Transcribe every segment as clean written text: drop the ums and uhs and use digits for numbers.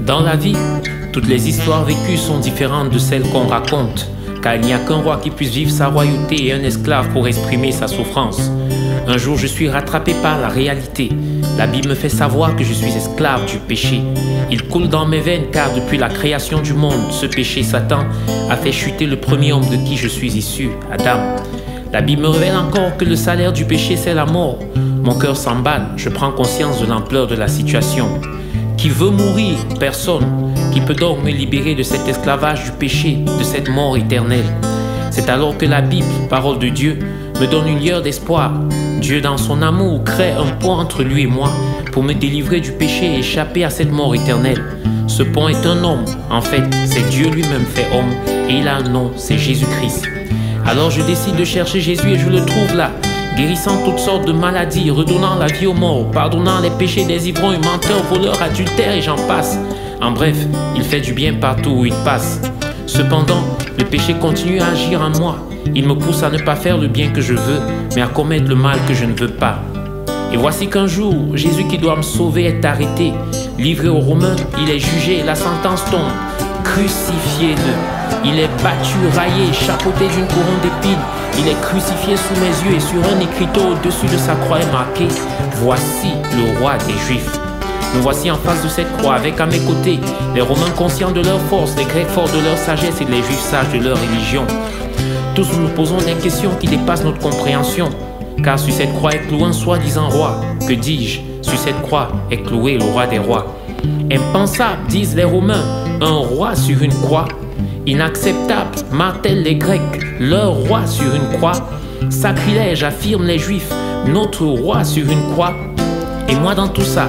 Dans la vie, toutes les histoires vécues sont différentes de celles qu'on raconte, car il n'y a qu'un roi qui puisse vivre sa royauté et un esclave pour exprimer sa souffrance. Un jour, je suis rattrapé par la réalité. La Bible me fait savoir que je suis esclave du péché. Il coule dans mes veines car depuis la création du monde, ce péché Satan a fait chuter le premier homme de qui je suis issu, Adam. La Bible me révèle encore que le salaire du péché c'est la mort. Mon cœur s'emballe, je prends conscience de l'ampleur de la situation. Qui veut mourir? Personne. Qui peut donc me libérer de cet esclavage du péché, de cette mort éternelle? C'est alors que la Bible, parole de Dieu, me donne une lueur d'espoir. Dieu dans son amour crée un pont entre lui et moi pour me délivrer du péché et échapper à cette mort éternelle. Ce pont est un homme, en fait c'est Dieu lui-même fait homme et il a un nom, c'est Jésus-Christ. Alors je décide de chercher Jésus et je le trouve là, guérissant toutes sortes de maladies, redonnant la vie aux morts, pardonnant les péchés des ivrognes, menteurs, voleurs, adultères et j'en passe. En bref, il fait du bien partout où il passe. Cependant, le péché continue à agir en moi. Il me pousse à ne pas faire le bien que je veux, mais à commettre le mal que je ne veux pas. Et voici qu'un jour, Jésus qui doit me sauver est arrêté. Livré aux Romains, il est jugé, la sentence tombe. Crucifiez-le. Il est battu, raillé, chapeauté d'une couronne d'épines. Il est crucifié sous mes yeux et sur un écriteau au-dessus de sa croix est marqué « Voici le roi des Juifs ». Me voici en face de cette croix avec à mes côtés les Romains conscients de leur force, les Grecs forts de leur sagesse et les Juifs sages de leur religion. Tous nous nous posons des questions qui dépassent notre compréhension. Car sur cette croix est cloué un soi-disant roi. Que dis-je? Sur cette croix est cloué le roi des rois. Impensable, disent les Romains, un roi sur une croix. Inacceptable, martèlent les Grecs, leur roi sur une croix. Sacrilège, affirment les Juifs, notre roi sur une croix. Et moi dans tout ça,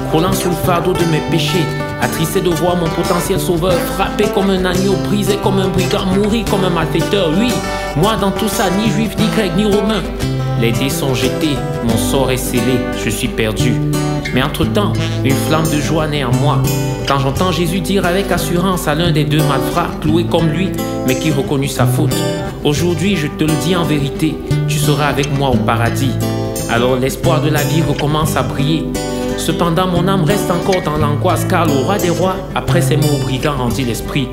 croulant sous le fardeau de mes péchés, attristé de voir mon potentiel sauveur frappé comme un agneau, brisé comme un brigand, mourir comme un malfaiteur. Oui, moi dans tout ça, ni juif, ni grec, ni romain. Les dés sont jetés, mon sort est scellé, je suis perdu. Mais entre-temps, une flamme de joie naît en moi. Quand j'entends Jésus dire avec assurance à l'un des deux malfrats, cloué comme lui, mais qui reconnut sa faute: aujourd'hui, je te le dis en vérité, tu seras avec moi au paradis. Alors l'espoir de la vie recommence à briller. Cependant mon âme reste encore dans l'angoisse, car le roi des rois, après ces mots brigands, rendit l'esprit.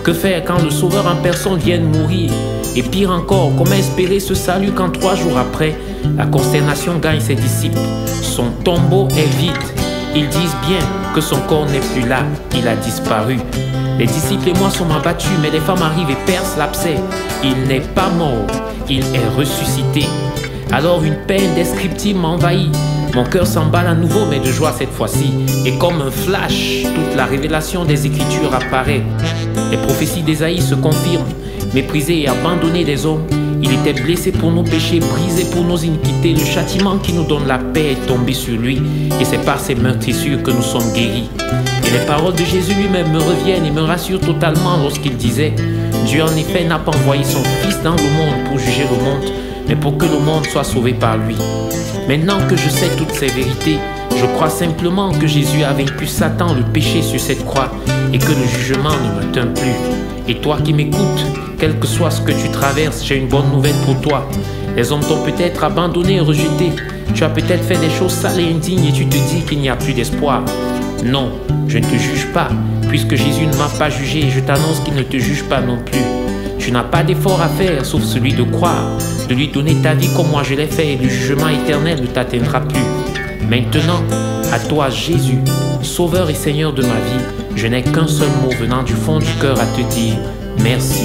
Que faire quand le sauveur en personne vient de mourir? Et pire encore, comment espérer ce salut quand 3 jours après, la consternation gagne ses disciples? Son tombeau est vide. Ils disent bien que son corps n'est plus là, il a disparu. Les disciples et moi sommes abattus, mais les femmes arrivent et percent l'abcès. Il n'est pas mort, il est ressuscité. Alors une peine indescriptible m'envahit. Mon cœur s'emballe à nouveau, mais de joie cette fois-ci. Et comme un flash, toute la révélation des Écritures apparaît. Les prophéties d'Ésaïe se confirment. Méprisé et abandonné des hommes, il était blessé pour nos péchés, brisé pour nos iniquités. Le châtiment qui nous donne la paix est tombé sur lui. Et c'est par ses meurtrissures que nous sommes guéris. Et les paroles de Jésus lui-même me reviennent et me rassurent totalement lorsqu'il disait: Dieu en effet n'a pas envoyé son Fils dans le monde pour juger le monde, mais pour que le monde soit sauvé par lui. Maintenant que je sais toutes ces vérités, je crois simplement que Jésus a vaincu Satan, le péché sur cette croix, et que le jugement ne m'atteint plus. Et toi qui m'écoutes, quel que soit ce que tu traverses, j'ai une bonne nouvelle pour toi. Les hommes t'ont peut-être abandonné et rejeté. Tu as peut-être fait des choses sales et indignes et tu te dis qu'il n'y a plus d'espoir. Non, je ne te juge pas, puisque Jésus ne m'a pas jugé et je t'annonce qu'il ne te juge pas non plus. Tu n'as pas d'effort à faire, sauf celui de croire, de lui donner ta vie comme moi je l'ai fait, et le jugement éternel ne t'atteindra plus. Maintenant, à toi Jésus, Sauveur et Seigneur de ma vie, je n'ai qu'un seul mot venant du fond du cœur à te dire merci.